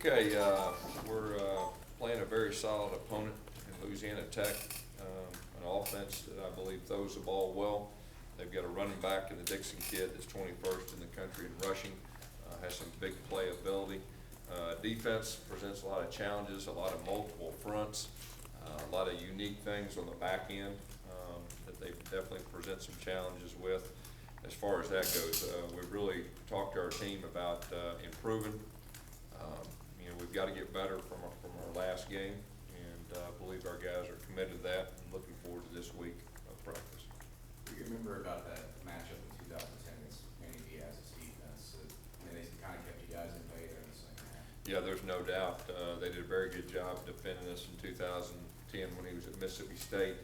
Okay, we're playing a very solid opponent in Louisiana Tech, an offense that I believe throws the ball well. They've got a running back in the Dixon kid that's 21st in the country in rushing, has some big playability. Defense presents a lot of challenges, a lot of multiple fronts, a lot of unique things on the back end that they definitely present some challenges with. As far as that goes, we've really talked to our team about improving. We've got to get better from our last game, and I believe our guys are committed to that and looking forward to this week of practice. What do you remember about that matchup in 2010 against Manny Diaz's defense? They kind of kept you guys in play there in the second half. Yeah, there's no doubt. They did a very good job defending us in 2010 when he was at Mississippi State.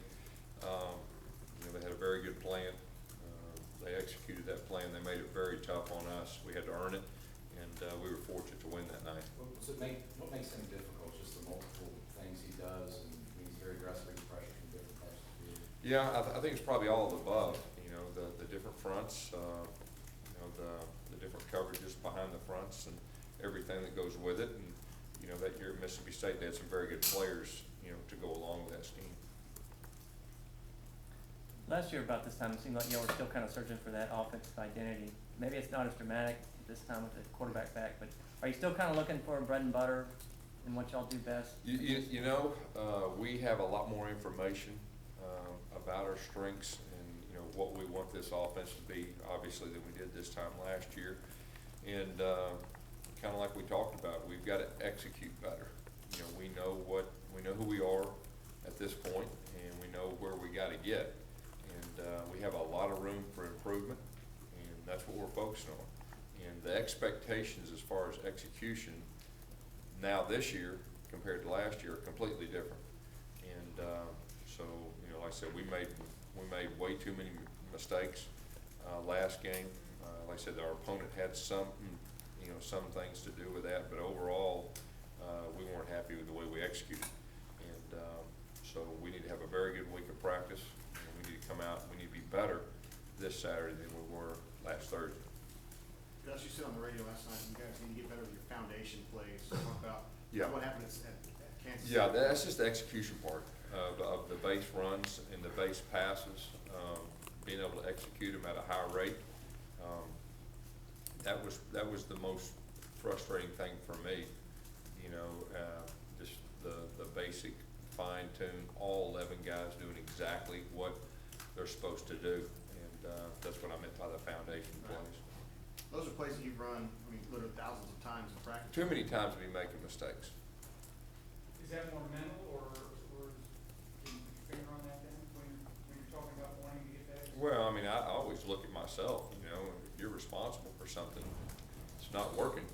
They had a very good plan. They executed that plan. They made it very tough on us. We had to earn it, and we were fortunate to win that night. What makes him difficult? Just the multiple things he does, and he's very aggressive, he's pressure from different parts of the field. Yeah, I think it's probably all of the above. The different fronts, the different coverages behind the fronts, and everything that goes with it. And that year at Mississippi State, they had some very good players, to go along with that scheme. Last year about this time, it seemed like y'all were still kind of searching for that offensive identity. Maybe it's not as dramatic this time with the quarterback back, but are you still kind of looking for bread and butter and what y'all do best? We have a lot more information about our strengths and what we want this offense to be, obviously, than we did this time last year. And kind of like we talked about, we've got to execute better. We know who we are at this point, and we know where we got to get. And we have a lot of room for improvement, and that's what we're focusing on. And the expectations as far as execution now this year compared to last year are completely different. And like I said, we made way too many mistakes last game. Like I said, our opponent had some things to do with that, but overall, we weren't happy with the way we executed. And so we need to have a very good week of practice. We need to come out. We need to be better this Saturday than we were last Thursday. Gus, you said on the radio last night, you guys need to get better with your foundation plays. Talk about what happened at Kansas City. Yeah, that's just the execution part of the base runs and the base passes, being able to execute them at a high rate. That was the most frustrating thing for me. Just the basic fine-tune, all 11 guys doing exactly what they're supposed to do, and that's what I meant by the foundation plays. Those are plays that you've run, literally thousands of times in practice. Too many times to be making mistakes. Is that more mental, or can you figure on that then, when you're talking about wanting to get better? Well, I always look at myself, if you're responsible for something, it's not working,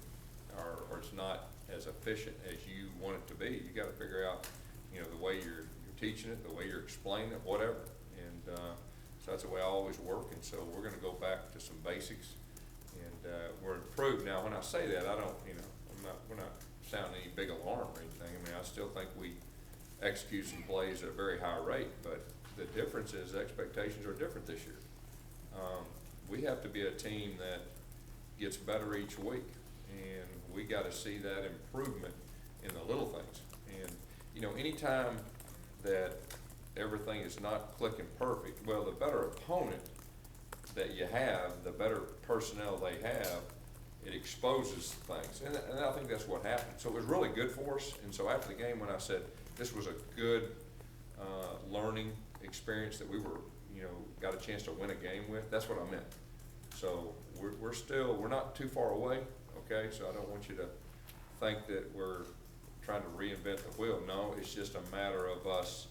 or it's not as efficient as you want it to be, you gotta figure out, the way you're teaching it, the way you're explaining it, whatever. And so that's the way I always work, and so we're gonna go back to some basics, and we're improved. Now, when I say that, I don't, we're not sounding any big alarm or anything. I still think we execute some plays at a very high rate, but the difference is expectations are different this year. We have to be a team that gets better each week, and we got to see that improvement in the little things. And anytime that everything is not clicking perfect, well, the better opponent that you have, the better personnel they have, it exposes things. And I think that's what happened. So it was really good for us. And so after the game, when I said this was a good learning experience that we were, got a chance to win a game with, that's what I meant. So we're not too far away, okay? So I don't want you to think that we're trying to reinvent the wheel. No, it's just a matter of us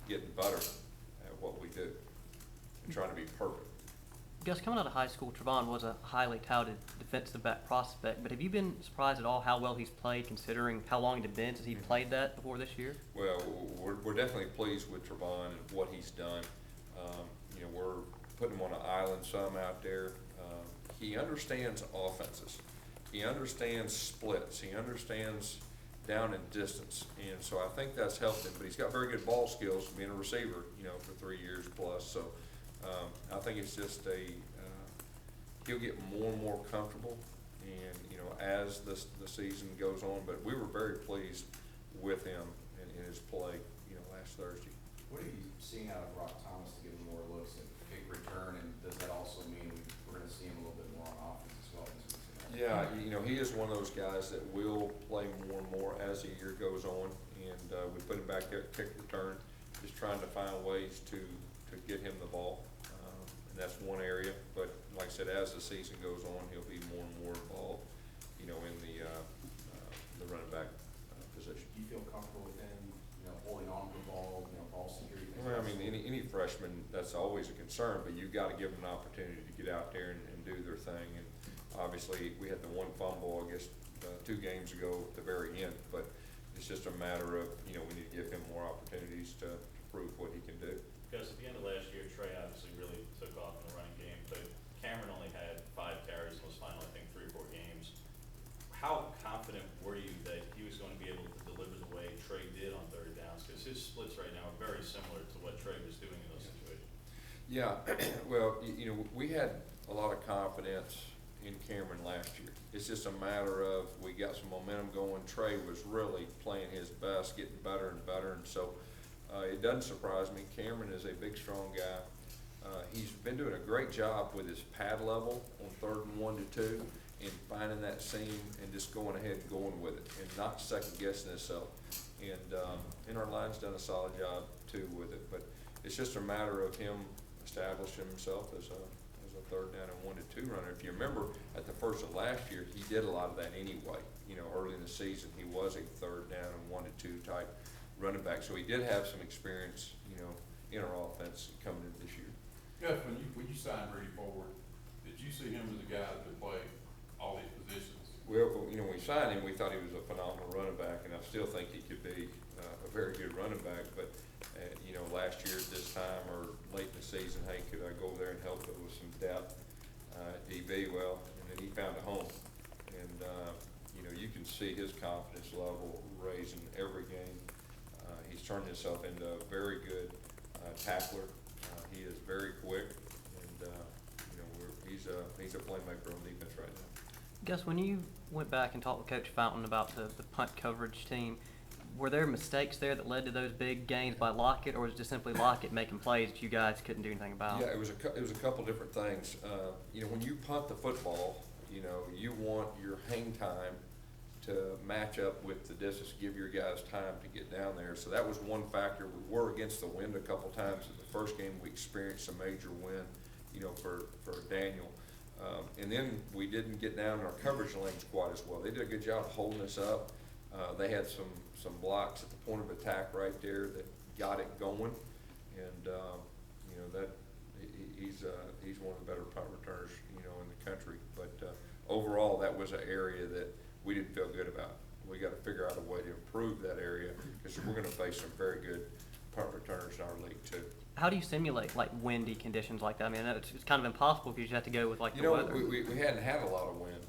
getting better at what we do and trying to be perfect. Gus, coming out of high school, Trevon was a highly touted defensive back prospect, but have you been surprised at all how well he's played, considering how long it had been since he played that before this year? Well, we're definitely pleased with Trevon and what he's done. We're putting him on an island some out there. He understands offenses. He understands splits. He understands down and distance, and so I think that's helped him. But he's got very good ball skills, being a receiver, for 3 years plus. So I think it's just he'll get more and more comfortable and, you know, as the season goes on, but we were very pleased with him and in his play, you know, last Thursday. What are you seeing out of Rock Thomas to give him more looks at kick return, and does that also mean we're gonna see him a little bit more on offense as well? Yeah, you know, he is one of those guys that will play more and more as the year goes on, and we put him back there at kick return, just trying to find ways to get him the ball. And that's one area, but like I said, as the season goes on, he'll be more and more involved, you know, in the running back position. Do you feel comfortable with him, you know, holding on to the ball, you know, ball security? Well, I mean, any freshman, that's always a concern, but you've got to give them an opportunity to get out there and do their thing. And obviously, we had the one fumble, I guess, 2 games ago at the very end, but it's just a matter of, you know, we need to give him more opportunities to prove what he can do. Because at the end of last year, Trey obviously really took off in the running game, but Cameron only had 5 carries in those final, I think, 3 or 4 games. How confident were you that he was going to be able to deliver the way Trey did on third downs? Because his splits right now are very similar to what Trey was doing in those situations. Yeah, well, you know, we had a lot of confidence in Cameron last year. It's just a matter of, we got some momentum going. Trey was really playing his best, getting better and better, and so it doesn't surprise me. Cameron is a big, strong guy. He's been doing a great job with his pad level on 3rd and 1 to 2, and finding that seam and just going ahead and going with it, and not second guessing himself. And our line's done a solid job too with it, but it's just a matter of him establishing himself as a 3rd down and 1 to 2 runner. If you remember, at the first of last year, he did a lot of that anyway. You know, early in the season, he was a 3rd down and 1 to 2 type running back. So he did have some experience, you know, in our offense coming into this year. Gus, when you signed Rudy Ford, did you see him as a guy that could play all these positions? Well, you know, when we signed him, we thought he was a phenomenal running back, and I still think he could be a very good running back. But you know, last year at this time or late in the season, hey, could I go over there and help it with some depth at DB? Well, and then he found a home, and you know, you can see his confidence level raising every game. He's turned himself into a very good tackler. He is very quick, and you know, he's a playmaker on defense right now. Gus, when you went back and talked with Coach Fountain about the punt coverage team, were there mistakes there that led to those big gains by Lockett, or was it just simply Lockett making plays that you guys couldn't do anything about? Yeah, it was a couple different things. You know, when you punt the football, you know, you want your hang time to match up with the distance, give your guys time to get down there. So that was one factor. We were against the wind a couple times. In the first game, we experienced a major wind, you know, for Daniel. And then we didn't get down in our coverage lanes quite as well. They did a good job holding us up. They had some blocks at the point of attack right there that got it going. And, you know, that he's one of the better punt returners, you know, in the country. But overall, that was an area that we didn't feel good about. We got to figure out a way to improve that area, because we're going to face some very good punt returners in our league too. How do you simulate like windy conditions like that? I mean, I know it's kind of impossible because you have to go with like You the know, weather. we hadn't had a lot of wind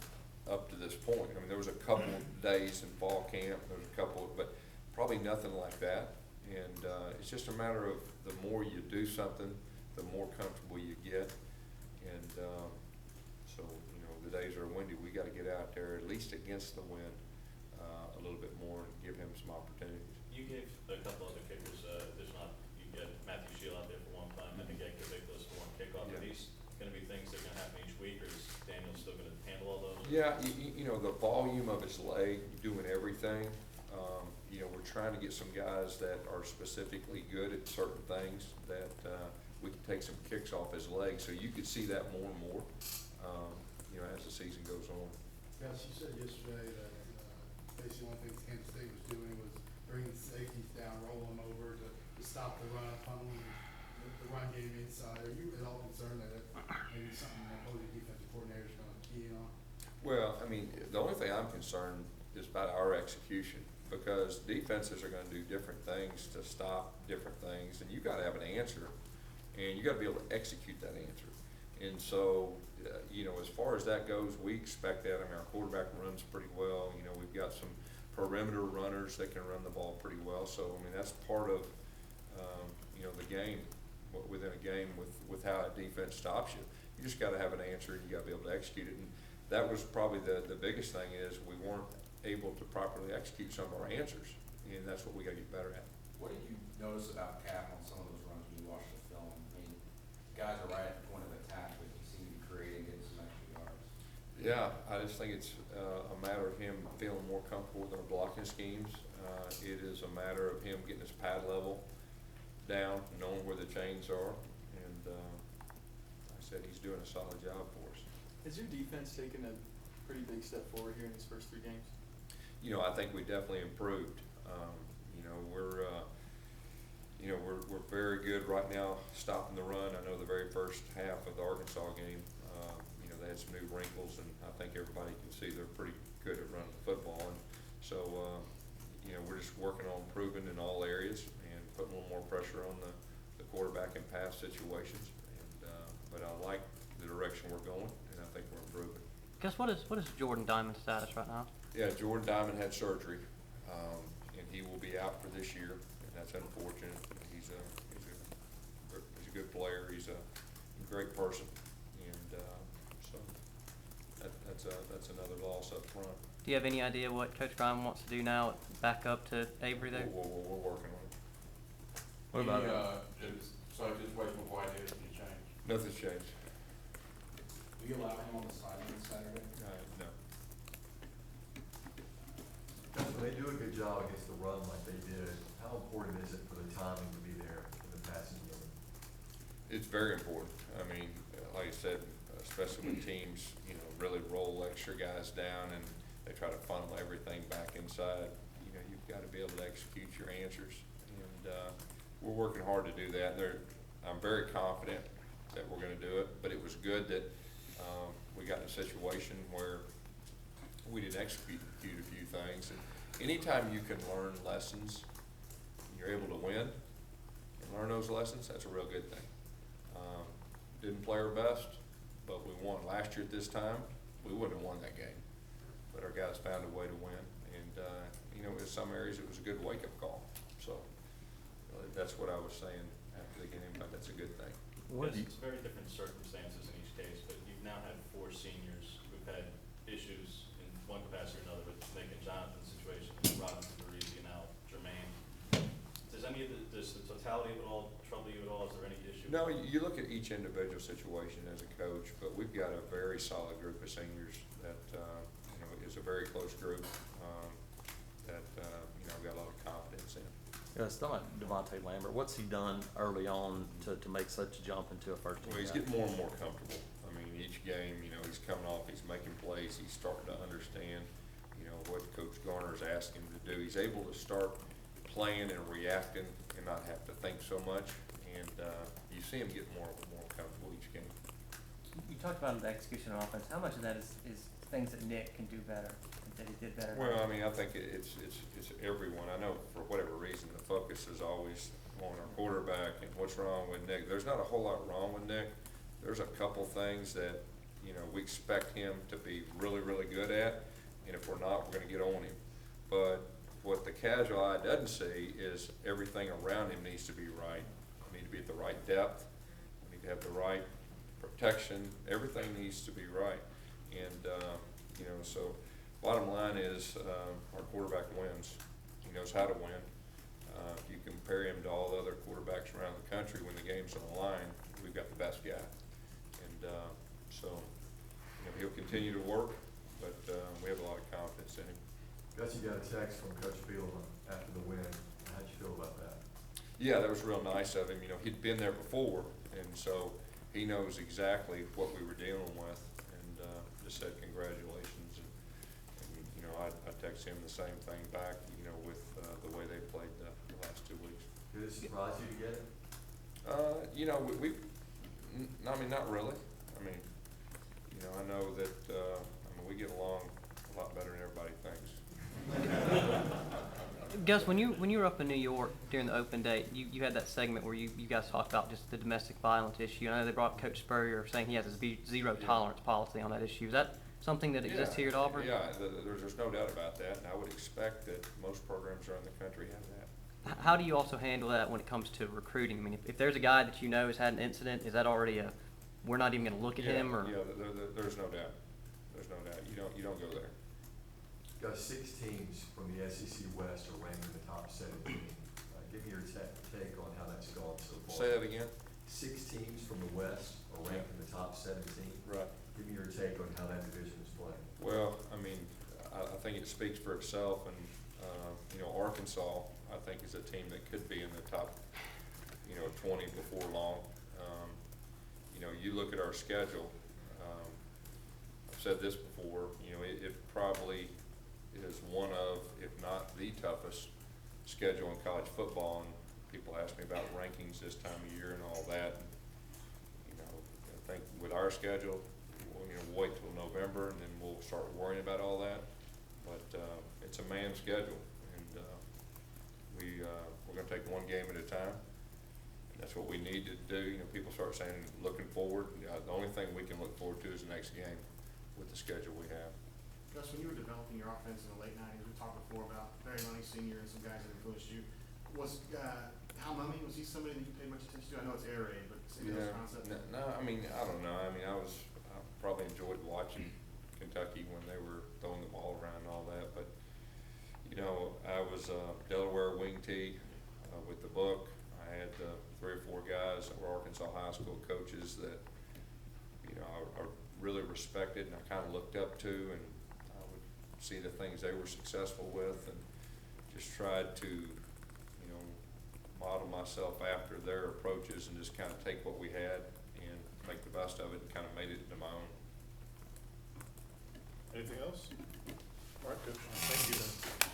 up to this point. I mean, there was a couple of days in fall camp, there was a couple, but probably nothing like that. And it's just a matter of the more you do something, the more comfortable you get. And so, you know, the days are windy, we got to get out there at least against the wind a little bit more and give him some opportunities. You gave a couple other kickers, there's not, you got Matthew Shield out there for one punt, I think Ed Kavickas for one kickoff. Yeah. Are these gonna be things that are gonna happen each week, or is Daniel still gonna handle all those? Yeah, you know, the volume of his leg, doing everything, you know, we're trying to get some guys that are specifically good at certain things that we can take some kicks off his leg. So you could see that more and more, you know, as the season goes on. Gus, you said yesterday that basically one thing Kansas State was doing was bringing safeties down, rolling them over to stop the run, funneling the run game inside. Are you at all concerned that maybe something that opposing defensive coordinator is going to key in on? Well, I mean, the only thing I'm concerned is about our execution, because defenses are going to do different things to stop different things, and you got to have an answer, and you got to be able to execute that answer. And so, you know, as far as that goes, we expect that. I mean, our quarterback runs pretty well. You know, we've got some perimeter runners that can run the ball pretty well. So, I mean, that's part of, you know, the game, within a game with how a defense stops you. You just got to have an answer, and you got to be able to execute it. And that was probably the biggest thing is we weren't able to properly execute some of our answers, and that's what we gotta get better at. What did you notice about Cap on some of those runs when you watched the film? I mean, guys are right at the point of attack, but he seemed to be creating, getting some extra yards. Yeah, I just think it's a matter of him feeling more comfortable with our blocking schemes. It is a matter of him getting his pad level down, knowing where the chains are, and like I said, he's doing a solid job for us. Has your defense taken a pretty big step forward here in these first 3 games? You know, I think we definitely improved. We're very good right now stopping the run. I know the very first half of the Arkansas game, they had some new wrinkles, and I think everybody can see they're pretty good at running the football. And so, we're just working on improving in all areas and putting a little more pressure on the quarterback in pass situations. But I like the direction we're going, and I think we're improving. Gus, what is Jordan Diamond's status right now? Yeah, Jordan Diamond had surgery, and he will be out for this year, and that's unfortunate. He's a good player. He's a great person, and so that's another loss up front. Do you have any idea what Coach Grimes wants to do now, back up to Avery there? We're working on it. What about So situation with Whitehead, any change? Nothing's changed. Will you allow him on the sideline Saturday? No. When they do a good job against the run like they did, how important is it for the timing to be there in the passing game? It's very important. I mean, like I said, especially when teams, really roll extra guys down and they try to funnel everything back inside, you've got to be able to execute your answers. And we're working hard to do that. I'm very confident that we're going to do it, but it was good that we got in a situation where we didn't execute a few things. And anytime you can learn lessons, you're able to win and learn those lessons, that's a real good thing. Didn't play our best, but we won. Last year at this time, we wouldn't have won that game. But our guys found a way to win. And, in some areas it was a good wake-up call. So that's what I was saying after the game, but that's a good thing. It's very different circumstances in each case, but you've now had 4 seniors who've had issues in one capacity or another with Nick and Jonathan's situation, Robinson, Parisi, and now Jermaine. Does the totality of it all trouble you at all? Is there any issue? No, you look at each individual situation as a coach, but we've got a very solid group of seniors that, is a very close group that, I've got a lot of confidence in. Yeah, it's not Devontae Lambert. What's he done early on to make such a jump into a first team? Well, he's getting more and more comfortable. I mean, each game, he's coming off, he's making plays, he's starting to understand, what Coach Garner's asking him to do. He's able to start playing and reacting and not have to think so much. And you see him get more and more comfortable each game. You talked about the execution of offense. How much of that is things that Nick can do better, that he did better? Well, I mean, I think it's everyone. I know for whatever reason, the focus is always on our quarterback and what's wrong with Nick. There's not a whole lot wrong with Nick. There's a couple things that, we expect him to be really, really good at. And if we're not, we're gonna get on him. But what the casual eye doesn't see is everything around him needs to be right. We need to be at the right depth. We need to have the right protection. Everything needs to be right. And, so bottom line is our quarterback wins. He knows how to win. If you compare him to all the other quarterbacks around the country, when the game's on the line, we've got the best guy. And so, he'll continue to work, but we have a lot of confidence in him. Gus, you got a text from Coach Field after the win. How'd you feel about that? Yeah, that was real nice of him. He'd been there before, and so he knows exactly what we were dealing with, and just said congratulations. And I texted him the same thing back, with the way they played the last 2 weeks. Did it surprise you to get it? Not really. I mean, I know that, we get along a lot better than everybody thinks. Gus, when you were up in New York during the open day, you had that segment where you guys talked about just the domestic violence issue. I know they brought Coach Spurrier saying he has a zero tolerance policy on that issue. Is that something that exists here at Auburn? Yeah, there's no doubt about that, and I would expect that most programs around the country have that. How do you also handle that when it comes to recruiting? I mean, if there's a guy that has had an incident, is that already we're not even going to look at him? Or? Yeah, there's no doubt. there's no doubt. You don't go there. Got 6 teams from the SEC West are ranked in the top 17. Give me your take on how that's gone so far. Say that again? 6 teams from the West are ranked in the top 17. Right. Give me your take on how that division is playing. Well, I mean, I think it speaks for itself, and, Arkansas, I think, is a team that could be in the top, 20 before long. You look at our schedule, I've said this before, it probably is one of, if not the toughest schedule in college football, and people ask me about rankings this time of year and all that. I think with our schedule, we'll wait till November and then we'll start worrying about all that. But it's a man's schedule, and we're going to take one game at a time. And that's what we need to do. People start saying looking forward. The only thing we can look forward to is the next game with the schedule we have. Gus, when you were developing your offense in the late '90s, we talked before about Barry Loney Sr. and some guys that influenced you. Was Hal Mumme, was he somebody that you paid much attention to? I know it's air raid, but any of those concepts? No, I mean, I don't know. I mean, I probably enjoyed watching Kentucky when they were throwing the ball around and all that. But, I was Delaware wing tee with the book. I had 3 or 4 guys that were Arkansas high school coaches that, I really respected and I kind of looked up to, and I would see the things they were successful with and just tried to, model myself after their approaches and just kind of take what we had and make the best of it and kind of made it into my own. Anything else? All right, good. Thank you then.